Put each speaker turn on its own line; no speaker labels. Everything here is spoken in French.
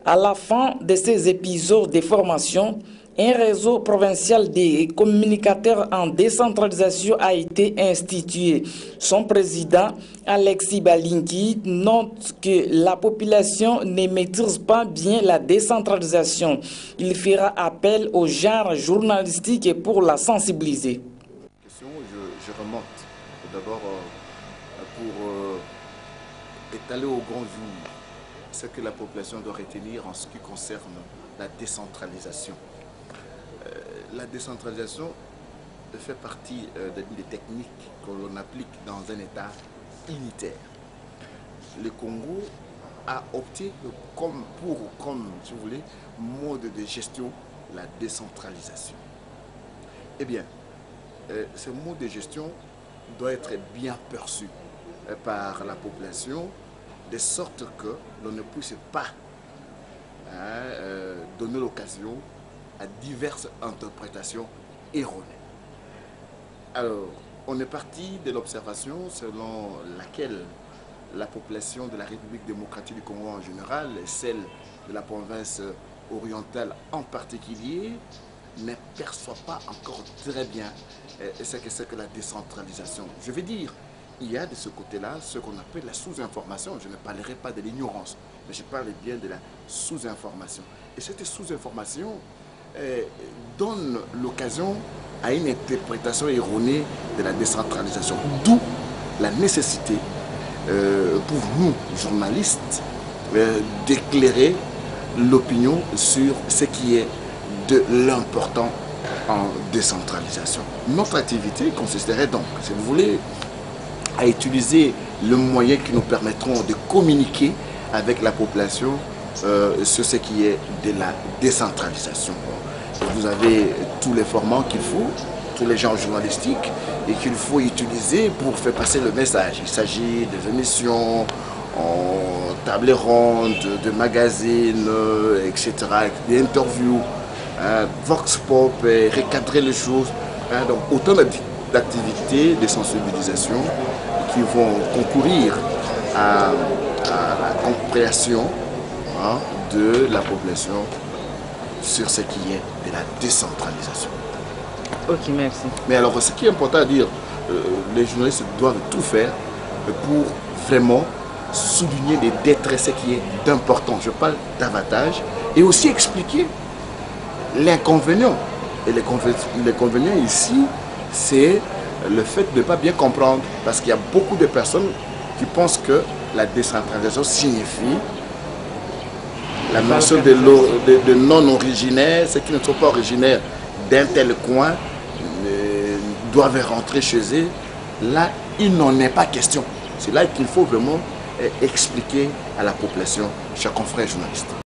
À la fin de ces épisodes de formation, un réseau provincial des communicateurs en décentralisation a été institué. Son président, Alexis Balingi, note que la population ne maîtrise pas bien la décentralisation. Il fera appel au genre journalistique pour la sensibiliser.
Je remonte d'abord pour étaler au grand jour ce que la population doit retenir en ce qui concerne la décentralisation. La décentralisation fait partie des techniques que l'on applique dans un État unitaire. Le Congo a opté comme si vous voulez, mode de gestion la décentralisation. Eh bien, ce mode de gestion doit être bien perçu par la population, de sorte que l'on ne puisse pas donner l'occasion à diverses interprétations erronées. Alors, on est parti de l'observation selon laquelle la population de la République démocratique du Congo en général, et celle de la province orientale en particulier, ne perçoit pas encore très bien ce que c'est que la décentralisation. Je veux dire, il y a de ce côté-là ce qu'on appelle la sous-information. Je ne parlerai pas de l'ignorance, mais je parle bien de la sous-information. Et cette sous-information donne l'occasion à une interprétation erronée de la décentralisation. D'où la nécessité pour nous, journalistes, d'éclairer l'opinion sur ce qui est de l'important en décentralisation. Notre activité consisterait donc, si vous voulez, à utiliser le moyen qui nous permettront de communiquer avec la population sur ce qui est de la décentralisation. Vous avez tous les formats qu'il faut, tous les genres journalistiques et qu'il faut utiliser pour faire passer le message. Il s'agit des émissions, en table ronde, de magazines, etc., des interviews, vox pop, recadrer les choses. Donc autant d'activités de sensibilisation qui vont concourir à la compréhension de la population sur ce qui est de la décentralisation.
Ok, merci.
Mais alors, ce qui est important à dire, les journalistes doivent tout faire pour vraiment souligner les détresses, ce qui est d'important. Je parle d'avantage et aussi expliquer l'inconvénient. Et l'inconvénient ici, c'est le fait de ne pas bien comprendre. Parce qu'il y a beaucoup de personnes qui pensent que la décentralisation signifie la mention de non-originaires, ceux qui ne sont pas originaires d'un tel coin doivent rentrer chez eux. Là, il n'en est pas question. C'est là qu'il faut vraiment expliquer à la population, chers confrères journalistes.